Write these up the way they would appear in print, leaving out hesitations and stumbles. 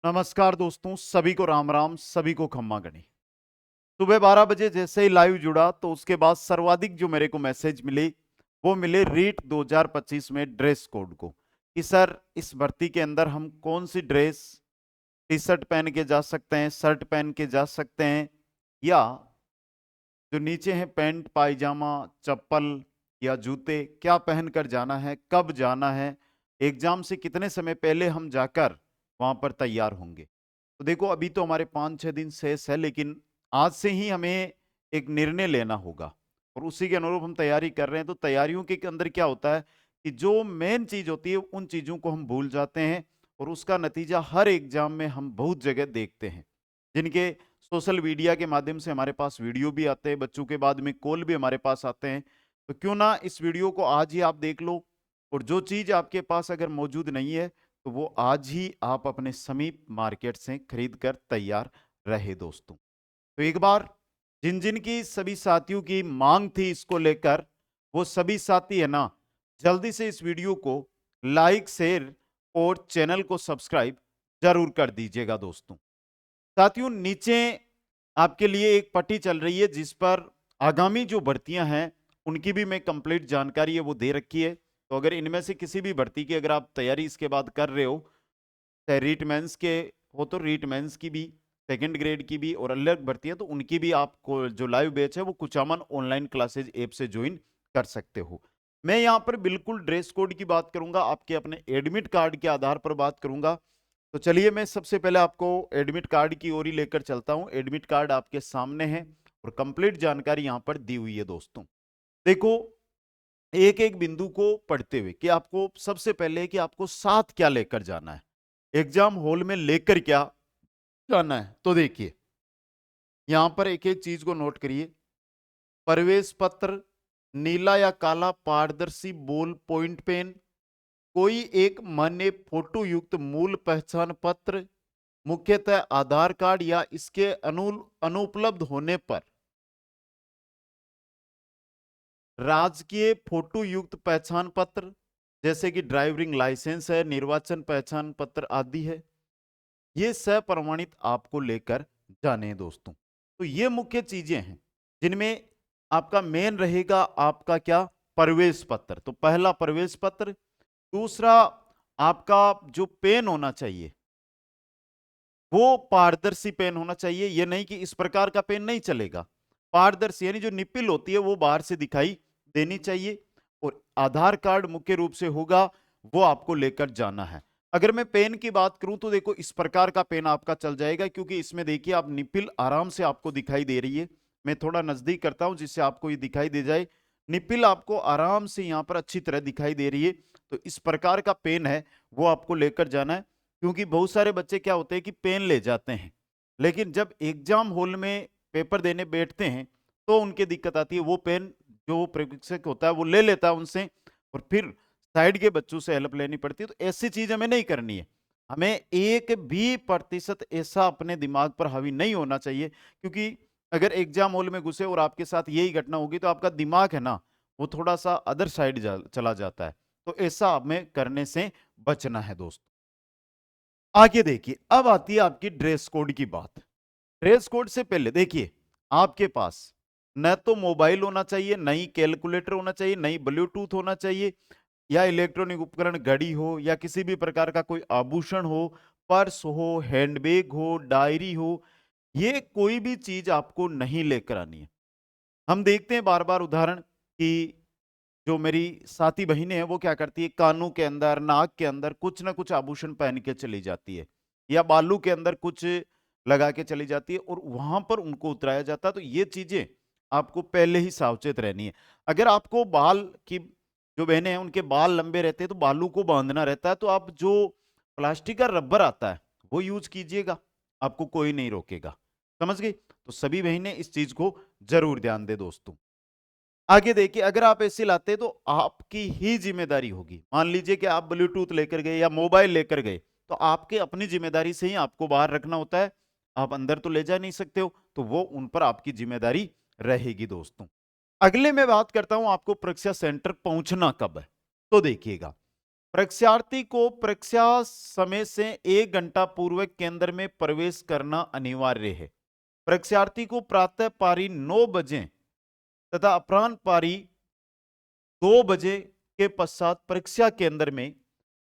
नमस्कार दोस्तों, सभी को राम राम, सभी को खम्मा गणी। सुबह 12 बजे जैसे ही लाइव जुड़ा तो उसके बाद सर्वाधिक जो मेरे को मैसेज मिले वो मिले रीट 2025 में ड्रेस कोड को कि सर इस भर्ती के अंदर हम कौन सी ड्रेस टी शर्ट पहन के जा सकते हैं, शर्ट पहन के जा सकते हैं, या जो नीचे है पैंट पायजामा चप्पल या जूते, क्या पहनकर जाना है, कब जाना है, एग्जाम से कितने समय पहले हम जाकर वहां पर तैयार होंगे। तो देखो अभी तो हमारे 5-6 दिन शेष है, लेकिन आज से ही हमें एक निर्णय लेना होगा और उसी के अनुरूप हम तैयारी कर रहे हैं। तो तैयारियों के अंदर क्या होता है कि जो मेन चीज होती है उन चीजों को हम भूल जाते हैं और उसका नतीजा हर एग्जाम में हम बहुत जगह देखते हैं। जिनके सोशल मीडिया के माध्यम से हमारे पास वीडियो भी आते हैं, बच्चों के बाद में कॉल भी हमारे पास आते हैं। तो क्यों ना इस वीडियो को आज ही आप देख लो और जो चीज आपके पास अगर मौजूद नहीं है तो वो आज ही आप अपने समीप मार्केट से खरीद कर तैयार रहे दोस्तों। तो एक बार जिन जिन की सभी साथियों की मांग थी इसको लेकर, वो सभी साथी है ना, जल्दी से इस वीडियो को लाइक शेयर और चैनल को सब्सक्राइब जरूर कर दीजिएगा दोस्तों। साथियों नीचे आपके लिए एक पट्टी चल रही है जिस पर आगामी जो भर्तियां हैं उनकी भी मैं कंप्लीट जानकारी है वो दे रखी है। तो अगर इनमें से किसी भी भर्ती की अगर आप तैयारी इसके बाद कर रहे हो, चाहे रीट मेंस के हो तो रीट मेंस की भी, सेकंड ग्रेड की भी और अलग भर्तियां, तो उनकी भी आपको जो लाइव बैच है वो कुचामन ऑनलाइन क्लासेज ऐप से ज्वाइन कर सकते हो। मैं यहाँ पर बिल्कुल ड्रेस कोड की बात करूंगा, आपके अपने एडमिट कार्ड के आधार पर बात करूंगा। तो चलिए मैं सबसे पहले आपको एडमिट कार्ड की ओर ही लेकर चलता हूं। एडमिट कार्ड आपके सामने है और कंप्लीट जानकारी यहां पर दी हुई है दोस्तों। देखो एक एक बिंदु को पढ़ते हुए कि आपको सबसे पहले कि आपको साथ क्या लेकर जाना है, एग्जाम हॉल में लेकर क्या जाना है। तो देखिए यहां पर एक एक चीज को नोट करिए। प्रवेश पत्र, नीला या काला पारदर्शी बॉल पॉइंट पेन, कोई एक मान्य फोटो युक्त मूल पहचान पत्र, मुख्यतः आधार कार्ड या इसके अनुपलब्ध होने पर राजकीय फोटो युक्त पहचान पत्र जैसे कि ड्राइविंग लाइसेंस है, निर्वाचन पहचान पत्र आदि है, ये सप्रमाणित आपको लेकर जाने हैं दोस्तों। तो ये मुख्य चीजें हैं जिनमें आपका मेन रहेगा आपका क्या, प्रवेश पत्र। तो पहला प्रवेश पत्र। दूसरा आपका जो पेन होना चाहिए वो पारदर्शी पेन होना चाहिए। ये नहीं कि इस प्रकार का पेन नहीं चलेगा, पारदर्शी यानी जो निपिल होती है वो बाहर से दिखाई देनी चाहिए। और आधार कार्ड मुख्य रूप से होगा, वो आपको लेकर जाना है। अगर मैं पेन की बात करूं तो देखो इस प्रकार का पेन आपका चल जाएगा, क्योंकि इसमें देखिए आप निपिल आराम से आपको दिखाई दे रही है। मैं थोड़ा नजदीक करता हूं जिससे आपको ये दिखाई दे जाए। निपिल आपको आराम से यहां पर अच्छी तरह दिखाई दे रही है। तो इस प्रकार का पेन है वो आपको लेकर जाना है। क्योंकि बहुत सारे बच्चे क्या होते हैं कि पेन ले जाते हैं, लेकिन जब एग्जाम हॉल में पेपर देने बैठते हैं तो उनकी दिक्कत आती है। वो पेन जो परीक्षक होता है वो ले लेता है उनसे और फिर साइड के बच्चों से हेल्प लेनी पड़ती है। तो ऐसी चीज हमें नहीं करनी है। हमें एक भी प्रतिशत ऐसा अपने दिमाग पर हावी नहीं होना चाहिए, क्योंकि अगर एग्जाम हॉल में घुसे और आपके साथ यही घटना होगी तो आपका दिमाग है ना वो थोड़ा सा अदर साइड चला जाता है। तो ऐसा हमें करने से बचना है दोस्तों। आगे देखिए अब आती है आपकी ड्रेस कोड की बात। ड्रेस कोड से पहले देखिए आपके पास न तो मोबाइल होना चाहिए, न ही कैलकुलेटर होना चाहिए, न ही ब्लूटूथ होना चाहिए, या इलेक्ट्रॉनिक उपकरण घड़ी हो या किसी भी प्रकार का कोई आभूषण हो, पर्स हो, हैंडबैग हो, डायरी हो, ये कोई भी चीज आपको नहीं लेकर आनी है। हम देखते हैं बार बार उदाहरण कि जो मेरी साथी बहिनें हैं वो क्या करती है, कानों के अंदर नाक के अंदर कुछ ना कुछ आभूषण पहन के चली जाती है या बालू के अंदर कुछ लगा के चली जाती है और वहां पर उनको उतराया जाता है। तो ये चीजें आपको पहले ही सावचेत रहनी है। अगर आपको बाल की जो बहनें हैं उनके बाल लंबे रहते हैं तो बालू को बांधना रहता है, तो आप जो प्लास्टिक का रबर आता है वो यूज कीजिएगा, आपको कोई नहीं रोकेगा। समझ गई? तो सभी बहनें इस चीज को जरूर ध्यान दे दोस्तों। आगे देखिए अगर आप एसी लाते तो आपकी ही जिम्मेदारी होगी। मान लीजिए कि आप ब्लूटूथ लेकर गए या मोबाइल लेकर गए, तो आपके अपनी जिम्मेदारी से ही आपको बाहर रखना होता है। आप अंदर तो ले जा नहीं सकते हो, तो वो उन पर आपकी जिम्मेदारी रहेगी दोस्तों। अगले मैं बात करता हूं आपको परीक्षा सेंटर पहुंचना कब है। तो देखिएगा परीक्षार्थी को परीक्षा समय से 1 घंटा पूर्व केंद्र में प्रवेश करना अनिवार्य है। परीक्षार्थी को प्रातः पारी 9 बजे तथा अपराह्न पारी 2 बजे के पश्चात परीक्षा केंद्र में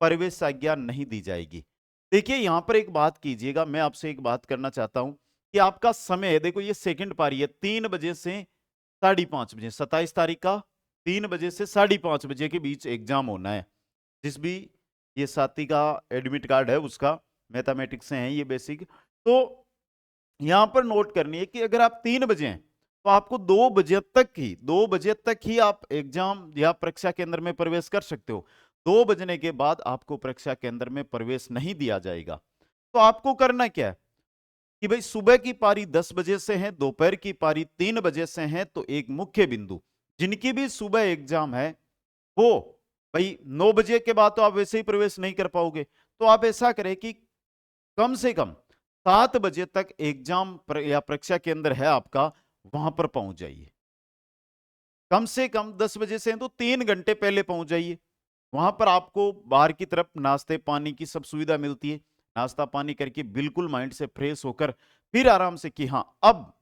प्रवेश आज्ञा नहीं दी जाएगी। देखिए यहां पर एक बात कीजिएगा, मैं आपसे एक बात करना चाहता हूं कि आपका समय है, देखो ये सेकंड पारी है, 3 बजे से 5:30 बजे, 27 तारीख का 3 बजे से 5:30 बजे के बीच एग्जाम होना है। जिस भी ये साथी का एडमिट कार्ड है उसका, मैथमेटिक्स से है ये बेसिक, तो यहां पर नोट करनी है कि अगर आप 3 बजे हैं तो आपको 2 बजे तक ही आप एग्जाम या परीक्षा केंद्र में प्रवेश कर सकते हो। 2 बजने के बाद आपको परीक्षा केंद्र में प्रवेश नहीं दिया जाएगा। तो आपको करना क्या है कि भाई सुबह की पारी 10 बजे से है, दोपहर की पारी 3 बजे से है, तो एक मुख्य बिंदु जिनकी भी सुबह एग्जाम है वो भाई 9 बजे के बाद तो आप वैसे ही प्रवेश नहीं कर पाओगे, तो आप ऐसा करें कि कम से कम 7 बजे तक एग्जाम या परीक्षा केंद्र है आपका, वहां पर पहुंच जाइए। कम से कम 10 बजे से तो 3 घंटे पहले पहुंच जाइए। वहां पर आपको बाहर की तरफ नाश्ते पानी की सब सुविधा मिलती है। नाश्ता पानी करके बिल्कुल माइंड से फ्रेश होकर फिर आराम से कि हाँ अब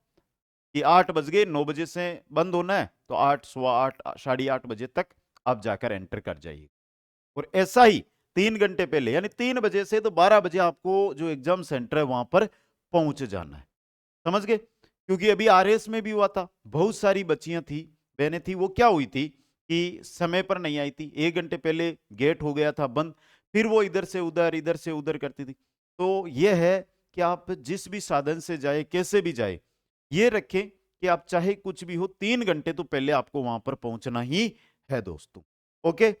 कि 8 बज गए, 9 बजे से बंद होना है, तो 8, सवा 8, 8:30 बजे तक आप जाकर एंटर कर जाइए। और ऐसा ही 3 घंटे पहले यानी 3 बजे से तो 12 बजे आपको जो एग्जाम सेंटर है वहां पर पहुंच जाना है। समझ गए? क्योंकि अभी आरएस में भी हुआ था, बहुत सारी बच्चियां थी, बहनें थी, वो क्या हुई थी कि समय पर नहीं आई थी, 1 घंटे पहले गेट हो गया था बंद, फिर वो इधर से उधर करती थी। तो यह है कि आप जिस भी साधन से जाए, कैसे भी जाए, ये रखें कि आप चाहे कुछ भी हो 3 घंटे तो पहले आपको वहां पर पहुंचना ही है दोस्तों। ओके,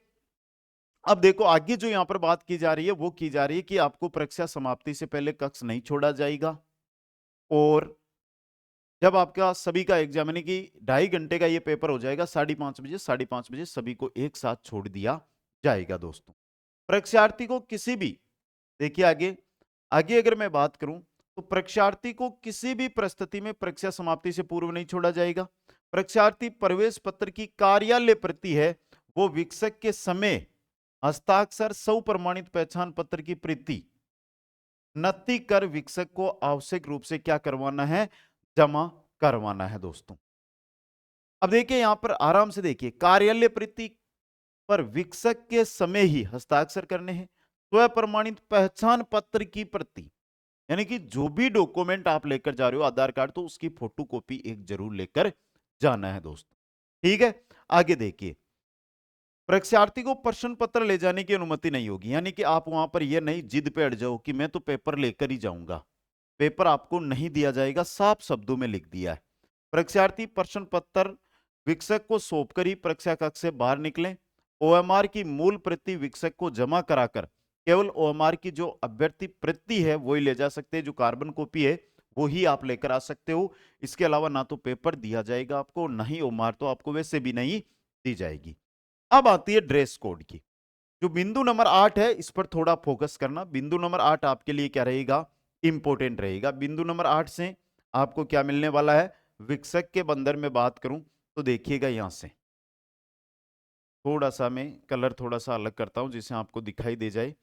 अब देखो आगे जो यहां पर बात की जा रही है वो की जा रही है कि आपको परीक्षा समाप्ति से पहले कक्ष नहीं छोड़ा जाएगा, और जब आपका सभी का एग्जाम यानी कि 2.5 घंटे का ये पेपर हो जाएगा 5:30 बजे, 5:30 बजे सभी को एक साथ छोड़ दिया जाएगा दोस्तों। परीक्षार्थी को किसी भी, देखिए आगे आगे अगर मैं बात करूं तो परीक्षार्थी को किसी भी परिस्थिति में परीक्षा समाप्ति से पूर्व नहीं छोड़ा जाएगा। परीक्षार्थी प्रवेश पत्र की कार्यालय प्रति है वो विकसक के समय हस्ताक्षर सौ प्रमाणित पहचान पत्र की प्रति नत्ती कर विकसक को आवश्यक रूप से क्या करवाना है, जमा करवाना है दोस्तों। अब देखिए यहां पर आराम से देखिए, कार्यालय प्रति पर विकसक के समय ही हस्ताक्षर करने हैं। स्व प्रमाणित पहचान पत्र की प्रति यानी कि जो भी डॉक्यूमेंट आप लेकर जा रहे हो, आधार कार्ड, तो उसकी फोटोकॉपी एक जरूर लेकर जाना है दोस्तों। ठीक है, आगे देखिए, परीक्षार्थी को प्रश्न पत्र ले जाने की अनुमति नहीं होगी, यानी कि आप वहां पर यह नहीं जिद पे अड़ जाओ कि मैं तो पेपर लेकर ही जाऊंगा, पेपर आपको नहीं दिया जाएगा, साफ शब्दों में लिख दिया है। परीक्षार्थी प्रश्न पत्र विकसक को सौंपकर ही परीक्षा कक्ष से बाहर निकलें। ओएमआर की मूल प्रति विकसक को जमा कराकर केवल ओएमआर की जो अभ्यर्थी प्रति है वही ले जा सकते हैं, जो कार्बन कॉपी है वो ही आप लेकर आ सकते हो। इसके अलावा ना तो पेपर दिया जाएगा आपको, ना ही ओएमआर तो आपको वैसे भी नहीं दी जाएगी। अब आती है ड्रेस कोड की, जो बिंदु नंबर 8 है इस पर थोड़ा फोकस करना। बिंदु नंबर 8 आपके लिए क्या रहेगा, इंपॉर्टेंट रहेगा। बिंदु नंबर 8 से आपको क्या मिलने वाला है, विकसक के बंदर में बात करूं तो देखिएगा यहां से थोड़ा सा मैं कलर थोड़ा सा अलग करता हूं जिससे आपको दिखाई दे जाए।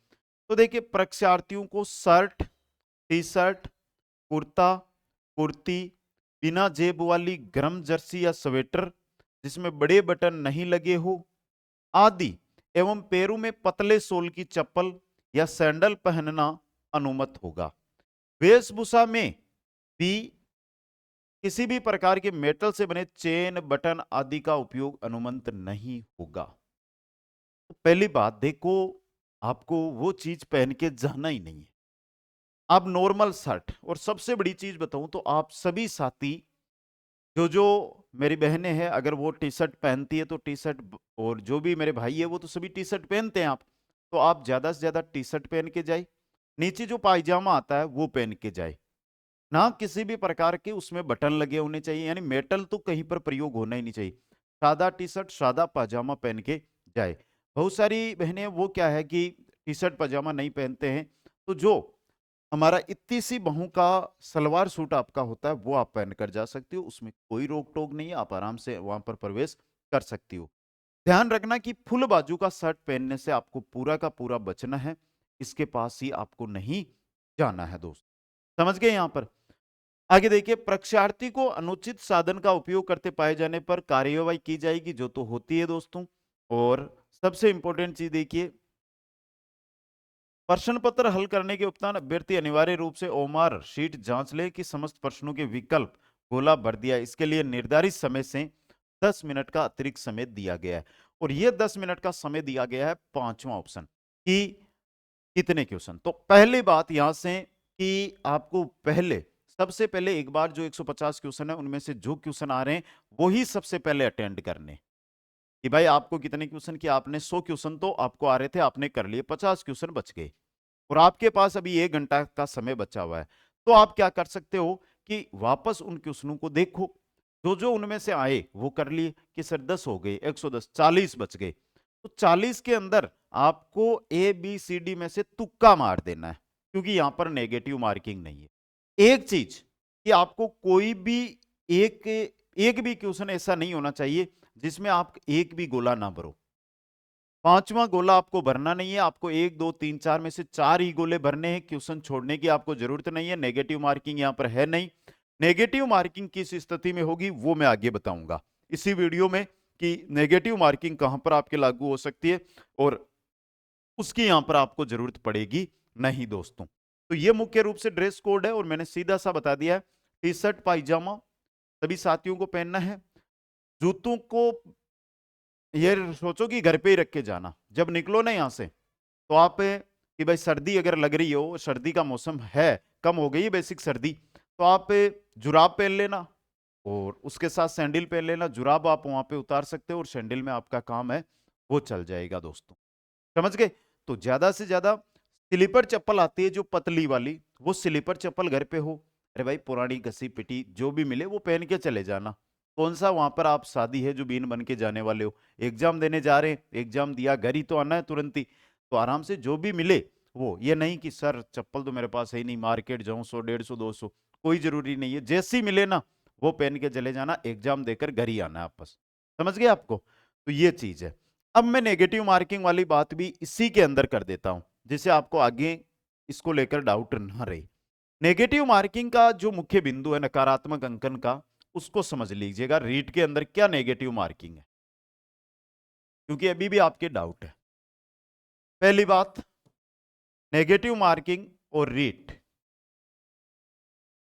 तो देखिए परीक्षार्थियों को shirt, T shirt, kurta, kurti, बिना जेब वाली गर्म जर्सी या स्वेटर जिसमें बड़े बटन नहीं लगे हो आदि एवं पैरों में पतले सोल की चप्पल या सैंडल पहनना अनुमत होगा। वेशभूषा में भी किसी भी प्रकार के मेटल से बने चेन, बटन आदि का उपयोग अनुमत नहीं होगा। तो पहली बात देखो, आपको वो चीज पहन के जाना ही नहीं है, आप नॉर्मल शर्ट, और सबसे बड़ी चीज बताऊं तो आप सभी साथी जो जो मेरी बहनें हैं अगर वो टी शर्ट पहनती है तो टी शर्ट, और जो भी मेरे भाई है वो तो सभी टी शर्ट पहनते हैं, आप तो आप ज्यादा से ज्यादा टी शर्ट पहन के जाए, नीचे जो पायजामा आता है वो पहन के जाए, ना किसी भी प्रकार के उसमें बटन लगे होने चाहिए, यानी मेटल तो कहीं पर प्रयोग होना ही नहीं चाहिए। सादा टी शर्ट, सादा पाजामा पहन के जाए। बहुत सारी बहनें वो क्या है कि टी शर्ट पाजामा नहीं पहनते हैं, तो जो हमारा इतनी सी बहू का सलवार सूट आपका होता है वो आप पहन कर जा सकती हो, उसमें कोई रोक टोक नहीं है, आप आराम से वहां पर प्रवेश कर सकती हो। ध्यान रखना कि फुल बाजू का शर्ट पहनने से आपको पूरा का पूरा बचना है, इसके पास ही आपको नहीं जाना है दोस्त। समझ गए यहां पर? आगे देखिए, परीक्षार्थी को अनुचित साधन का उपयोग करते पाए जाने पर कार्यवाही की जाएगी, जो तो होती है दोस्तों। और सबसे इंपॉर्टेंट चीज देखिए, प्रश्न पत्र हल करने के उपरांत अभ्यर्थी अनिवार्य रूप से ओमार शीट जांच ले कि समस्त प्रश्नों के विकल्प गोला भर दिया। इसके लिए निर्धारित समय से 10 मिनट का अतिरिक्त समय दिया गया है। और यह 10 मिनट का समय दिया गया है पांचवा ऑप्शन कि कितने क्वेश्चन। तो पहली बात यहां से कि आपको सबसे पहले एक बार जो 150 क्वेश्चन है उनमें से जो क्वेश्चन आ रहे हैं वही सबसे पहले अटेंड करने। कि भाई आपको कितने क्वेश्चन किया आपने, 100 क्वेश्चन तो आपको आ रहे थे, आपने कर लिए, 50 क्वेश्चन बच गए और आपके पास अभी 1 घंटा का समय बचा हुआ है। तो आप क्या कर सकते हो कि वापस उन क्वेश्चनों को देखो, जो जो उनमें से आए वो कर लिए कि सर 10 हो गए, 110, 40 बच गए। तो 40 के अंदर आपको ए बी सी डी में से तुक्का मार देना है, क्योंकि यहां पर नेगेटिव मार्किंग नहीं है। एक चीज कि आपको कोई भी एक भी क्वेश्चन ऐसा नहीं होना चाहिए जिसमें आप एक भी गोला ना भरो। पांचवा गोला आपको भरना नहीं है, आपको 1 2 3 4 में से 4 ही गोले भरने हैं, क्वेश्चन छोड़ने की आपको जरूरत नहीं है। नेगेटिव मार्किंग यहां पर है नहीं। नेगेटिव मार्किंग किस स्थिति में होगी वो मैं आगे बताऊंगा इसी वीडियो में कि नेगेटिव मार्किंग कहां पर आपके लागू हो सकती है और उसकी यहां पर आपको जरूरत पड़ेगी नहीं दोस्तों। तो ये मुख्य रूप से ड्रेस कोड है और मैंने सीधा सा बता दिया है, टी शर्ट पायजामा सभी साथियों को पहनना है। जूतों को ये सोचो कि घर पे ही रख के जाना, जब निकलो ना यहां से तो आप कि भाई सर्दी अगर लग रही हो, सर्दी का मौसम है, कम हो गई है बेसिक सर्दी, तो आप जुराब पहन लेना और उसके साथ सैंडल पहन लेना। जुराब आप वहां पे उतार सकते हो और सैंडल में आपका काम है वो चल जाएगा दोस्तों। समझ गए? तो ज्यादा से ज्यादा स्लीपर चप्पल आती है जो पतली वाली, वो स्लीपर चप्पल घर पे हो, अरे भाई पुरानी घसी पिटी जो भी मिले वो पहन के चले जाना। कौन सा वहां पर आप शादी है जो बीन बन के जाने वाले हो, एग्जाम देने जा रहे हैं, एग्जाम दिया घर ही तो आना है तुरंत ही, तो आराम से जो भी मिले वो, ये नहीं कि सर चप्पल तो मेरे पास है ही नहीं, मार्केट जाऊं 100 150 200, कोई जरूरी नहीं है, जैसी मिले ना वो पहन के चले जाना, एग्जाम देकर घर ही आना है आपस। समझ गए आपको? तो ये चीज है। अब मैं नेगेटिव मार्किंग वाली बात भी इसी के अंदर कर देता हूं, जिससे आपको आगे इसको लेकर डाउट ना रहे। नेगेटिव मार्किंग का जो मुख्य बिंदु है नकारात्मक अंकन का, उसको समझ लीजिएगा रीट के अंदर क्या नेगेटिव मार्किंग है, क्योंकि अभी भी आपके डाउट है। पहली बात, नेगेटिव मार्किंग और रीट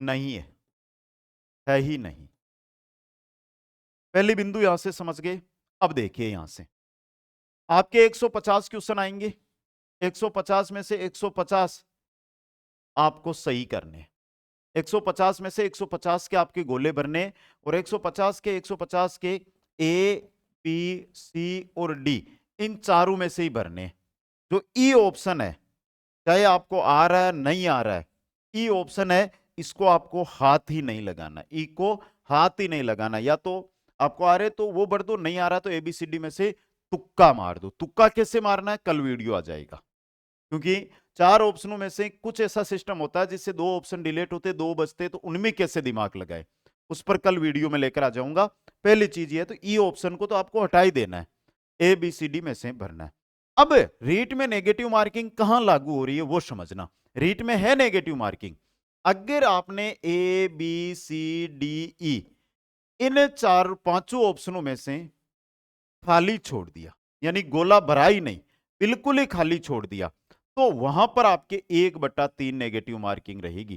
नहीं है ही नहीं। पहली बिंदु यहां से समझ गए। अब देखिए यहां से आपके 150 क्वेश्चन आएंगे, 150 में से 150 आपको सही करने, 150 में से 150 के आपके गोले भरने और 150 के ए बी सी और डी इन चारों में से ही भरने। जो ई ऑप्शन है, चाहे आपको आ रहा है नहीं आ रहा है, ई ऑप्शन है, इसको आपको हाथ ही नहीं लगाना, ई को हाथ ही नहीं लगाना। या तो आपको आ रहे तो वो भर दो, नहीं आ रहा तो एबीसीडी में से तुक्का मार दो। तुक्का कैसे मारना है कल वीडियो आ जाएगा, क्योंकि 4 ऑप्शनों में से कुछ ऐसा सिस्टम होता है जिससे 2 ऑप्शन डिलीट होते, 2 बचते, तो उनमें कैसे दिमाग लगाए उस पर कल वीडियो में लेकर आ जाऊंगा। पहली चीज ये है, तो ई ऑप्शन को तो आपको हटा ही देना है, ए बी सी डी में से भरना है। अब रीट में नेगेटिव मार्किंग कहां लागू हो रही है वो समझना। रीट में है नेगेटिव मार्किंग अगर आपने A B C D E इन 4 5 ऑप्शनों में से खाली छोड़ दिया, यानी गोला भरा ही नहीं, बिल्कुल ही खाली छोड़ दिया, तो वहां पर आपके 1/3 नेगेटिव मार्किंग रहेगी।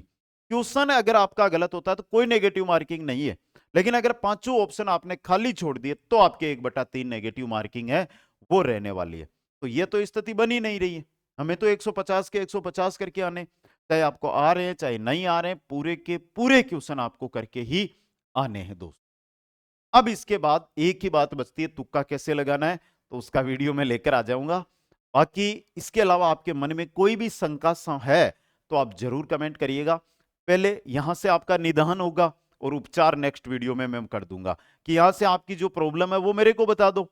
क्वेश्चन अगर आपका गलत होता है तो कोई नेगेटिव मार्किंग नहीं है, लेकिन अगर 5 ऑप्शन आपने खाली छोड़ दिए तो आपके 1/3 नेगेटिव मार्किंग है वो रहने वाली है। तो ये तो स्थिति बन ही नहीं रही है, हमें तो 150 के 150 करके आने, चाहे आपको आ रहे हैं चाहे नहीं आ रहे हैं, पूरे के पूरे क्वेश्चन आपको करके ही आने हैं दोस्त। अब इसके बाद एक ही बात बचती है, तुक्का कैसे लगाना है, तो उसका वीडियो में लेकर आ जाऊंगा। बाकी इसके अलावा आपके मन में कोई भी शंका है तो आप जरूर कमेंट करिएगा। पहले यहां से आपका निदान होगा और उपचार नेक्स्ट वीडियो में मैं कर दूंगा कि यहां से आपकी जो प्रॉब्लम है वो मेरे को बता दो।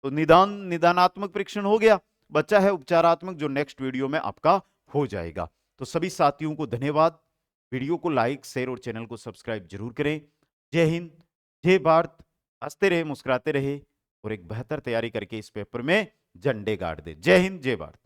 तो निदानात्मक परीक्षण हो गया, बच्चा है उपचारात्मक जो नेक्स्ट वीडियो में आपका हो जाएगा। तो सभी साथियों को धन्यवाद, वीडियो को लाइक शेयर और चैनल को सब्सक्राइब जरूर करें। जय हिंद, जय भारत, हंसते रहे मुस्कुराते रहे। और एक बेहतर तैयारी करके इस पेपर में झंडे गाड़ दे। जय हिंद, जय भारत।